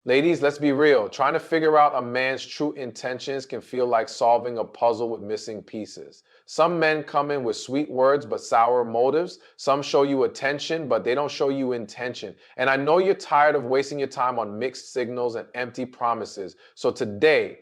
Ladies, let's be real. Trying to figure out a man's true intentions can feel like solving a puzzle with missing pieces. Some men come in with sweet words but sour motives. Some show you attention, but they don't show you intention. And I know you're tired of wasting your time on mixed signals and empty promises. So today,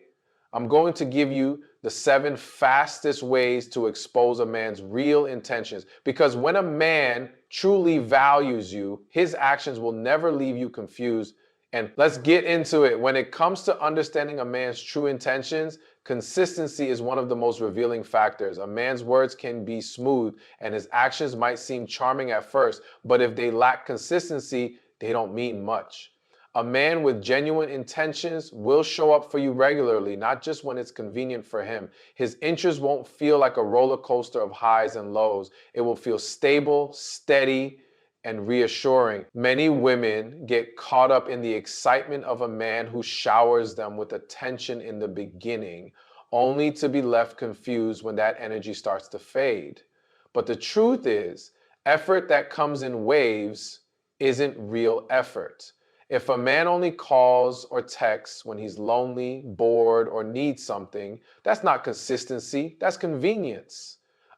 I'm going to give you the 7 fastest ways to expose a man's real intentions. Because when a man truly values you, his actions will never leave you confused. And let's get into it. When it comes to understanding a man's true intentions, consistency is one of the most revealing factors. A man's words can be smooth and his actions might seem charming at first, but if they lack consistency, they don't mean much. A man with genuine intentions will show up for you regularly, not just when it's convenient for him. His interest won't feel like a roller coaster of highs and lows. It will feel stable, steady, and reassuring. Many women get caught up in the excitement of a man who showers them with attention in the beginning, only to be left confused when that energy starts to fade. But the truth is, effort that comes in waves isn't real effort. If a man only calls or texts when he's lonely, bored, or needs something, that's not consistency, that's convenience.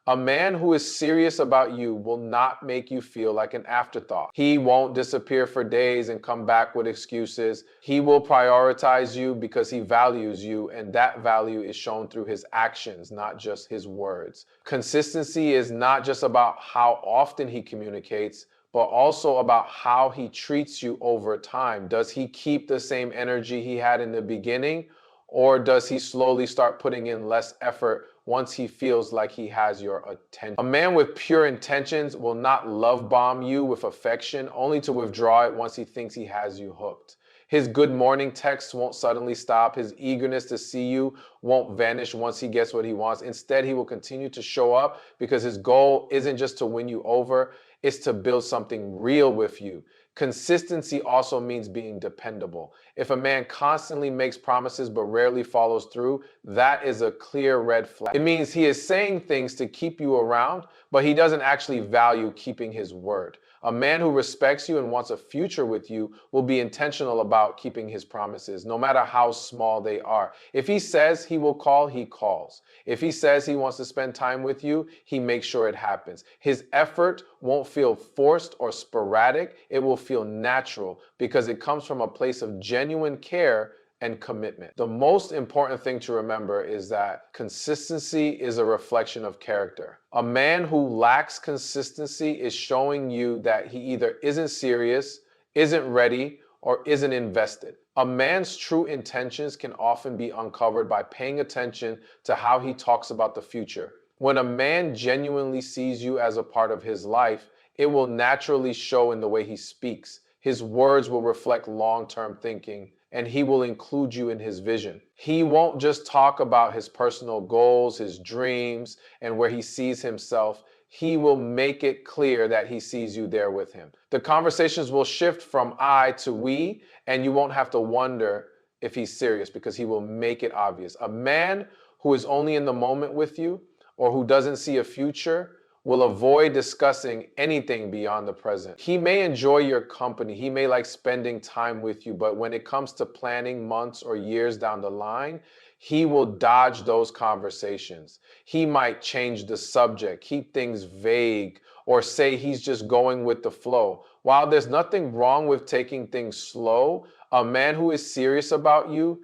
A man who is serious about you will not make you feel like an afterthought. He won't disappear for days and come back with excuses. He will prioritize you because he values you, and that value is shown through his actions, not just his words. Consistency is not just about how often he communicates, but also about how he treats you over time. Does he keep the same energy he had in the beginning, or does he slowly start putting in less effort once he feels like he has your attention? A man with pure intentions will not love bomb you with affection, only to withdraw it once he thinks he has you hooked. His good morning texts won't suddenly stop. His eagerness to see you won't vanish once he gets what he wants. Instead, he will continue to show up because his goal isn't just to win you over, it's to build something real with you. Consistency also means being dependable. If a man constantly makes promises but rarely follows through, that is a clear red flag. It means he is saying things to keep you around, but he doesn't actually value keeping his word. A man who respects you and wants a future with you will be intentional about keeping his promises, no matter how small they are. If he says he will call, he calls. If he says he wants to spend time with you, he makes sure it happens. His effort won't feel forced or sporadic. It will feel natural because it comes from a place of genuine care and commitment. The most important thing to remember is that consistency is a reflection of character. A man who lacks consistency is showing you that he either isn't serious, isn't ready, or isn't invested. A man's true intentions can often be uncovered by paying attention to how he talks about the future. When a man genuinely sees you as a part of his life, it will naturally show in the way he speaks. His words will reflect long-term thinking, and he will include you in his vision. He won't just talk about his personal goals, his dreams, and where he sees himself. He will make it clear that he sees you there with him. The conversations will shift from I to we, and you won't have to wonder if he's serious because he will make it obvious. A man who is only in the moment with you or who doesn't see a future will avoid discussing anything beyond the present. He may enjoy your company, he may like spending time with you, but when it comes to planning months or years down the line, he will dodge those conversations. He might change the subject, keep things vague, or say he's just going with the flow. While there's nothing wrong with taking things slow, a man who is serious about you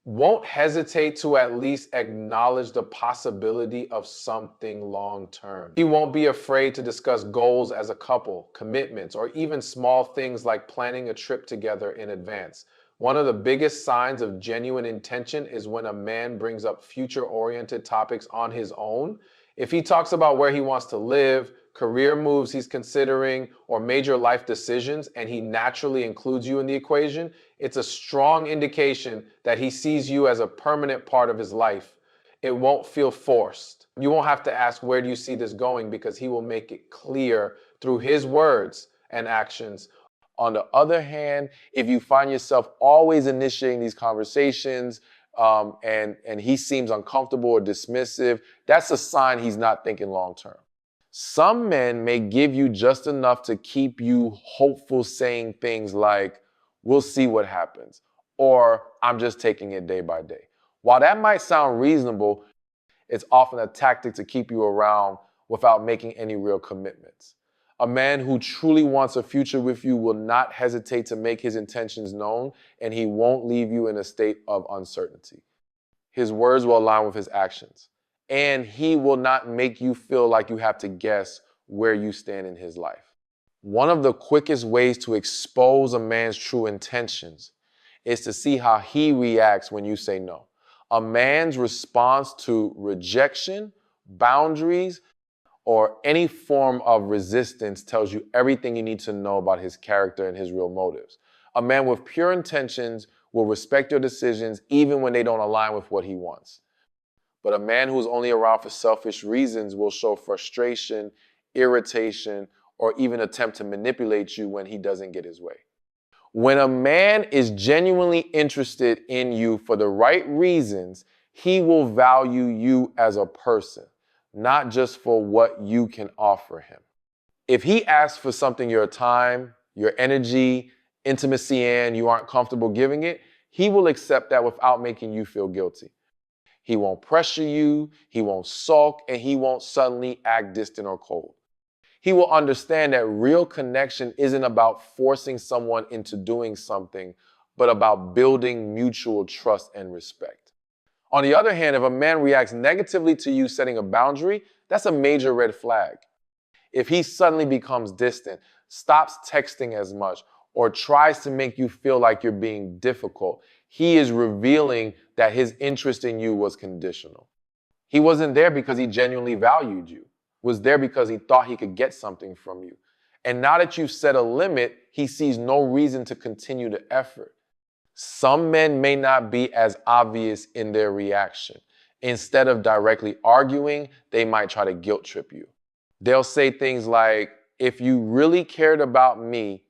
won't hesitate to at least acknowledge the possibility of something long term. He won't be afraid to discuss goals as a couple, commitments, or even small things like planning a trip together in advance. One of the biggest signs of genuine intention is when a man brings up future-oriented topics on his own. If he talks about where he wants to live, career moves he's considering, or major life decisions, and he naturally includes you in the equation, it's a strong indication that he sees you as a permanent part of his life. It won't feel forced. You won't have to ask, where do you see this going? Because he will make it clear through his words and actions. On the other hand, if you find yourself always initiating these conversations, and he seems uncomfortable or dismissive, that's a sign he's not thinking long term. Some men may give you just enough to keep you hopeful, saying things like, we'll see what happens, or I'm just taking it day by day. While that might sound reasonable, it's often a tactic to keep you around without making any real commitments. A man who truly wants a future with you will not hesitate to make his intentions known, and he won't leave you in a state of uncertainty. His words will align with his actions, and he will not make you feel like you have to guess where you stand in his life. One of the quickest ways to expose a man's true intentions is to see how he reacts when you say no. A man's response to rejection, boundaries, or any form of resistance tells you everything you need to know about his character and his real motives. A man with pure intentions will respect your decisions even when they don't align with what he wants. But a man who's only around for selfish reasons will show frustration, irritation, or even attempt to manipulate you when he doesn't get his way. When a man is genuinely interested in you for the right reasons, he will value you as a person, not just for what you can offer him. If he asks for something your time, your energy, intimacy, and you aren't comfortable giving it, he will accept that without making you feel guilty. He won't pressure you, he won't sulk, and he won't suddenly act distant or cold. He will understand that real connection isn't about forcing someone into doing something, but about building mutual trust and respect. On the other hand, if a man reacts negatively to you setting a boundary, that's a major red flag. If he suddenly becomes distant, stops texting as much, or tries to make you feel like you're being difficult, he is revealing that his interest in you was conditional. He wasn't there because he genuinely valued you. Was there because he thought he could get something from you. And now that you've set a limit, he sees no reason to continue the effort. Some men may not be as obvious in their reaction. Instead of directly arguing, they might try to guilt trip you. They'll say things like, if you really cared about me,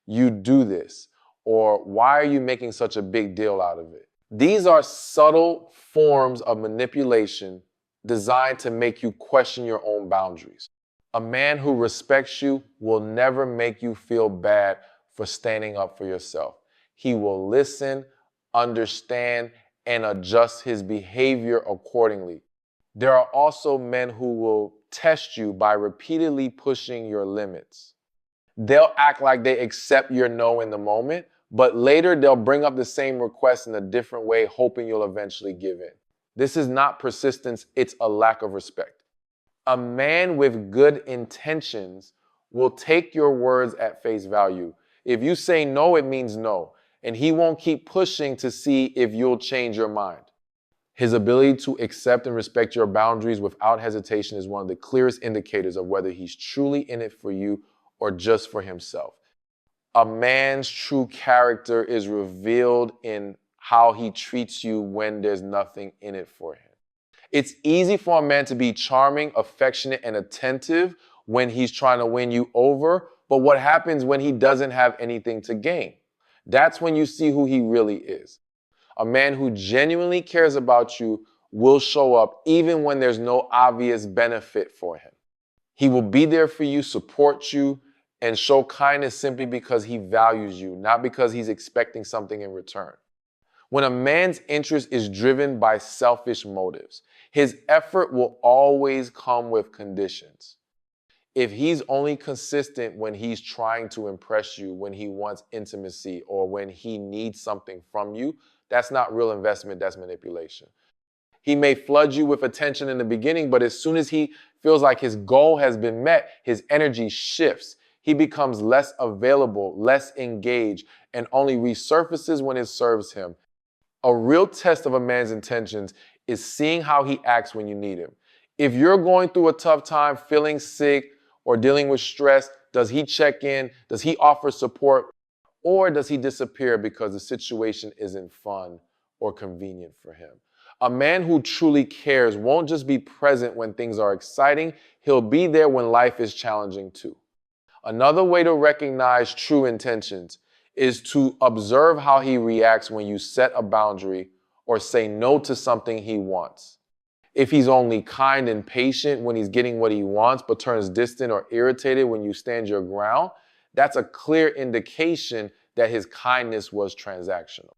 you'd do this. Or why are you making such a big deal out of it? These are subtle forms of manipulation designed to make you question your own boundaries. A man who respects you will never make you feel bad for standing up for yourself. He will listen, understand, and adjust his behavior accordingly. There are also men who will test you by repeatedly pushing your limits. They'll act like they accept your no in the moment, but later they'll bring up the same request in a different way, hoping you'll eventually give in. This is not persistence, it's a lack of respect. A man with good intentions will take your words at face value. If you say no, it means no, and he won't keep pushing to see if you'll change your mind. His ability to accept and respect your boundaries without hesitation is one of the clearest indicators of whether he's truly in it for you or just for himself. A man's true character is revealed in how he treats you when there's nothing in it for him. It's easy for a man to be charming, affectionate, and attentive when he's trying to win you over, but what happens when he doesn't have anything to gain? That's when you see who he really is. A man who genuinely cares about you will show up even when there's no obvious benefit for him. He will be there for you, support you, and show kindness simply because he values you, not because he's expecting something in return. When a man's interest is driven by selfish motives, his effort will always come with conditions. If he's only consistent when he's trying to impress you, when he wants intimacy, or when he needs something from you, that's not real investment, that's manipulation. He may flood you with attention in the beginning, but as soon as he feels like his goal has been met, his energy shifts. He becomes less available, less engaged, and only resurfaces when it serves him. A real test of a man's intentions is seeing how he acts when you need him. If you're going through a tough time, feeling sick, or dealing with stress, does he check in? Does he offer support? Or does he disappear because the situation isn't fun or convenient for him? A man who truly cares won't just be present when things are exciting, he'll be there when life is challenging too. Another way to recognize true intentions is to observe how he reacts when you set a boundary or say no to something he wants. If he's only kind and patient when he's getting what he wants, but turns distant or irritated when you stand your ground, that's a clear indication that his kindness was transactional.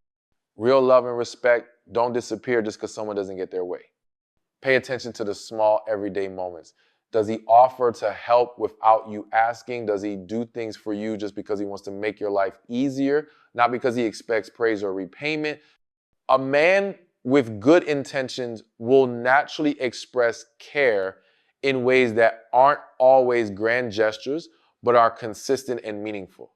Real love and respect don't disappear just because someone doesn't get their way. Pay attention to the small everyday moments. Does he offer to help without you asking? Does he do things for you just because he wants to make your life easier, not because he expects praise or repayment? A man with good intentions will naturally express care in ways that aren't always grand gestures, but are consistent and meaningful.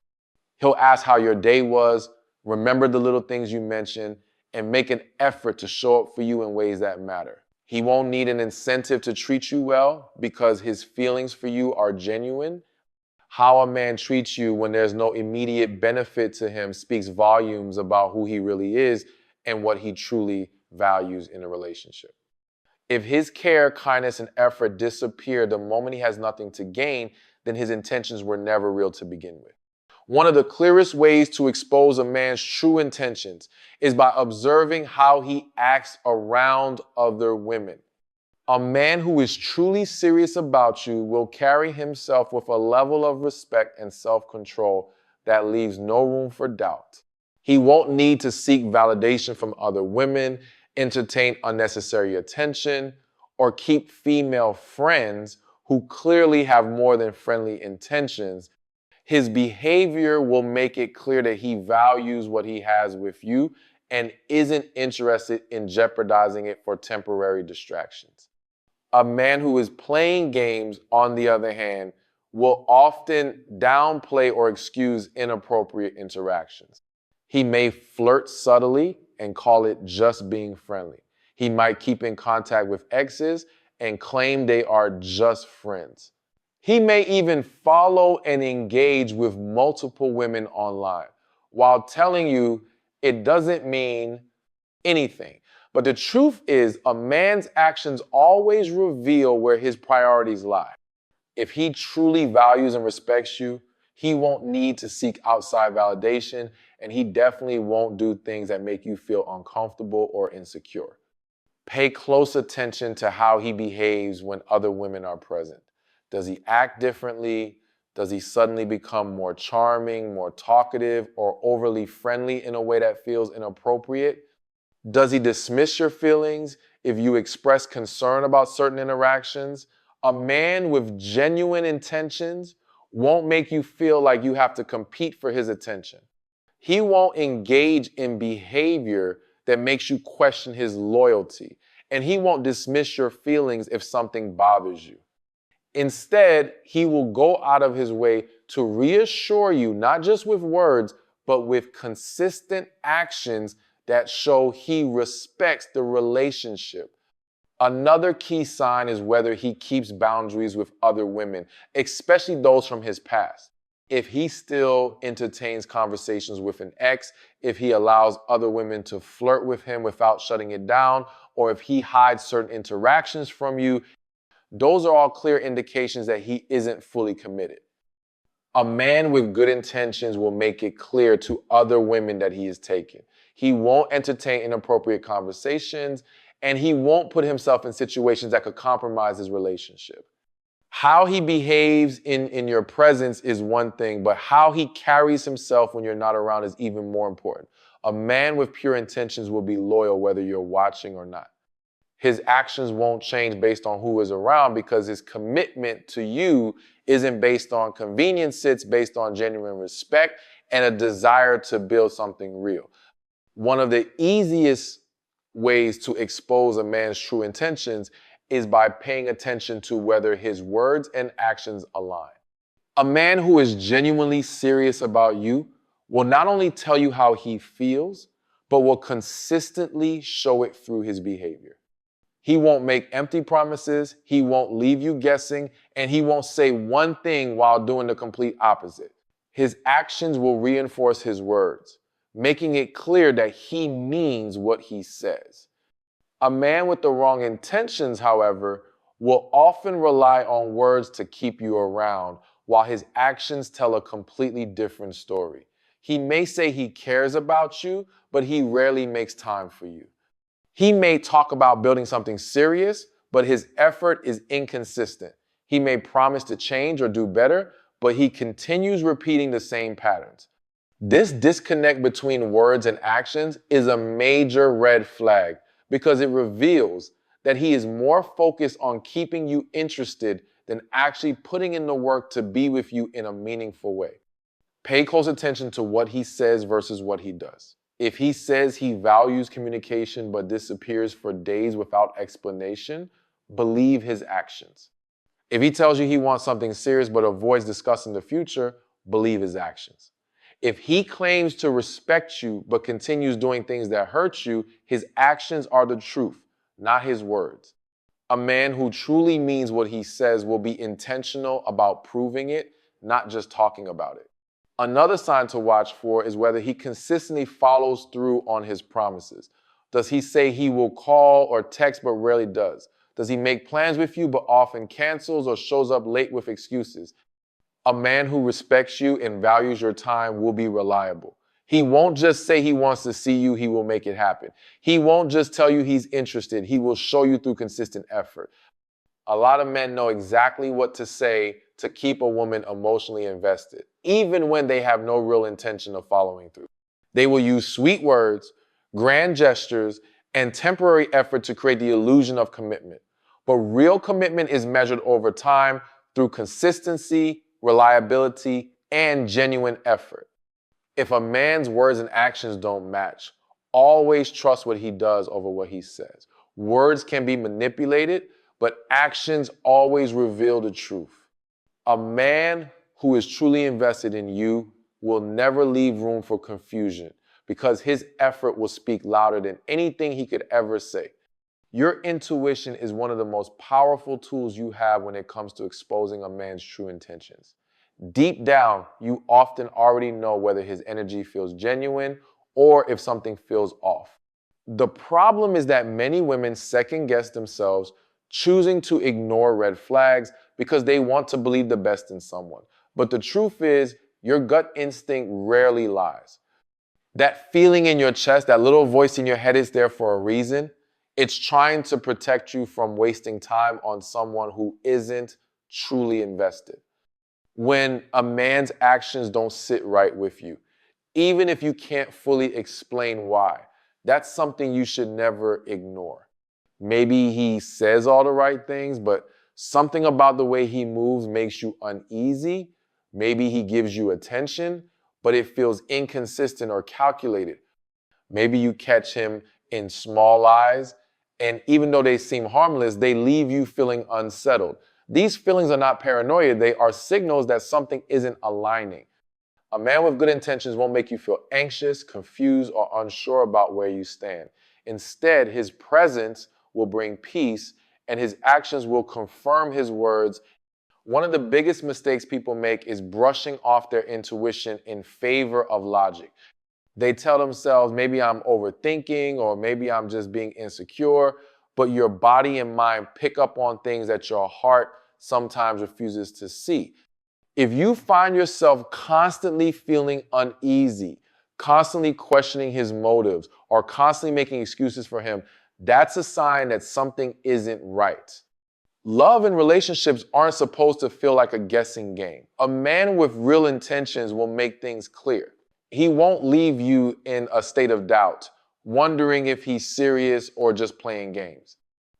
He'll ask how your day was, remember the little things you mentioned, and make an effort to show up for you in ways that matter. He won't need an incentive to treat you well because his feelings for you are genuine. How a man treats you when there's no immediate benefit to him speaks volumes about who he really is and what he truly values in a relationship. If his care, kindness, and effort disappear the moment he has nothing to gain, then his intentions were never real to begin with. One of the clearest ways to expose a man's true intentions is by observing how he acts around other women. A man who is truly serious about you will carry himself with a level of respect and self-control that leaves no room for doubt. He won't need to seek validation from other women, entertain unnecessary attention, or keep female friends who clearly have more than friendly intentions. His behavior will make it clear that he values what he has with you and isn't interested in jeopardizing it for temporary distractions. A man who is playing games, on the other hand, will often downplay or excuse inappropriate interactions. He may flirt subtly and call it just being friendly. He might keep in contact with exes and claim they are just friends. He may even follow and engage with multiple women online while telling you it doesn't mean anything. But the truth is, a man's actions always reveal where his priorities lie. If he truly values and respects you, he won't need to seek outside validation, and he definitely won't do things that make you feel uncomfortable or insecure. Pay close attention to how he behaves when other women are present. Does he act differently? Does he suddenly become more charming, more talkative, or overly friendly in a way that feels inappropriate? Does he dismiss your feelings if you express concern about certain interactions? A man with genuine intentions won't make you feel like you have to compete for his attention. He won't engage in behavior that makes you question his loyalty, and he won't dismiss your feelings if something bothers you. Instead, he will go out of his way to reassure you, not just with words, but with consistent actions that show he respects the relationship. Another key sign is whether he keeps boundaries with other women, especially those from his past. If he still entertains conversations with an ex, if he allows other women to flirt with him without shutting it down, or if he hides certain interactions from you, those are all clear indications that he isn't fully committed. A man with good intentions will make it clear to other women that he is taken. He won't entertain inappropriate conversations, and he won't put himself in situations that could compromise his relationship. How he behaves in your presence is one thing, but how he carries himself when you're not around is even more important. A man with pure intentions will be loyal whether you're watching or not. His actions won't change based on who is around because his commitment to you isn't based on convenience, it's based on genuine respect and a desire to build something real. One of the easiest ways to expose a man's true intentions is by paying attention to whether his words and actions align. A man who is genuinely serious about you will not only tell you how he feels, but will consistently show it through his behavior. He won't make empty promises, he won't leave you guessing, and he won't say one thing while doing the complete opposite. His actions will reinforce his words, making it clear that he means what he says. A man with the wrong intentions, however, will often rely on words to keep you around, while his actions tell a completely different story. He may say he cares about you, but he rarely makes time for you. He may talk about building something serious, but his effort is inconsistent. He may promise to change or do better, but he continues repeating the same patterns. This disconnect between words and actions is a major red flag because it reveals that he is more focused on keeping you interested than actually putting in the work to be with you in a meaningful way. Pay close attention to what he says versus what he does. If he says he values communication but disappears for days without explanation, believe his actions. If he tells you he wants something serious but avoids discussing the future, believe his actions. If he claims to respect you but continues doing things that hurt you, his actions are the truth, not his words. A man who truly means what he says will be intentional about proving it, not just talking about it. Another sign to watch for is whether he consistently follows through on his promises. Does he say he will call or text but rarely does? Does he make plans with you but often cancels or shows up late with excuses? A man who respects you and values your time will be reliable. He won't just say he wants to see you, he will make it happen. He won't just tell you he's interested, he will show you through consistent effort. A lot of men know exactly what to say to keep a woman emotionally invested, even when they have no real intention of following through. They will use sweet words, grand gestures, and temporary effort to create the illusion of commitment. But real commitment is measured over time through consistency, reliability, and genuine effort. If a man's words and actions don't match, always trust what he does over what he says. Words can be manipulated, but actions always reveal the truth. A man who is truly invested in you will never leave room for confusion because his effort will speak louder than anything he could ever say. Your intuition is one of the most powerful tools you have when it comes to exposing a man's true intentions. Deep down, you often already know whether his energy feels genuine or if something feels off. The problem is that many women second guess themselves, choosing to ignore red flags because they want to believe the best in someone. But the truth is, your gut instinct rarely lies. That feeling in your chest, that little voice in your head is there for a reason. It's trying to protect you from wasting time on someone who isn't truly invested. When a man's actions don't sit right with you, even if you can't fully explain why, that's something you should never ignore. Maybe he says all the right things, but something about the way he moves makes you uneasy. Maybe he gives you attention, but it feels inconsistent or calculated. Maybe you catch him in small lies, and even though they seem harmless, they leave you feeling unsettled. These feelings are not paranoia, they are signals that something isn't aligning. A man with good intentions won't make you feel anxious, confused, or unsure about where you stand. Instead, his presence will bring peace, and his actions will confirm his words. One of the biggest mistakes people make is brushing off their intuition in favor of logic. They tell themselves, maybe I'm overthinking, or maybe I'm just being insecure, but your body and mind pick up on things that your heart sometimes refuses to see. If you find yourself constantly feeling uneasy, constantly questioning his motives, or constantly making excuses for him, that's a sign that something isn't right. Love and relationships aren't supposed to feel like a guessing game. A man with real intentions will make things clear. He won't leave you in a state of doubt, wondering if he's serious or just playing games.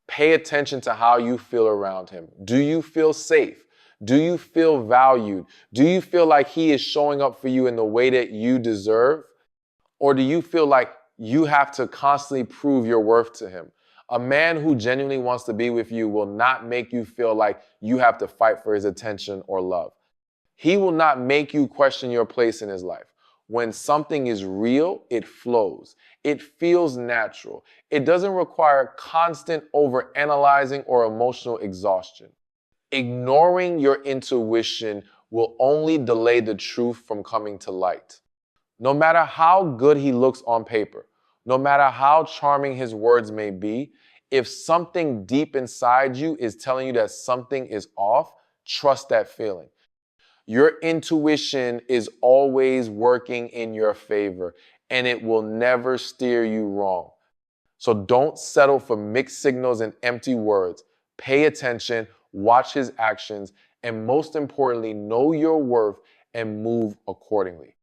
Pay attention to how you feel around him. Do you feel safe? Do you feel valued? Do you feel like he is showing up for you in the way that you deserve? Or do you feel like you have to constantly prove your worth to him? A man who genuinely wants to be with you will not make you feel like you have to fight for his attention or love. He will not make you question your place in his life. When something is real, it flows. It feels natural. It doesn't require constant overanalyzing or emotional exhaustion. Ignoring your intuition will only delay the truth from coming to light. No matter how good he looks on paper, no matter how charming his words may be, if something deep inside you is telling you that something is off, trust that feeling. Your intuition is always working in your favor, and it will never steer you wrong. So don't settle for mixed signals and empty words. Pay attention, watch his actions, and most importantly, know your worth and move accordingly.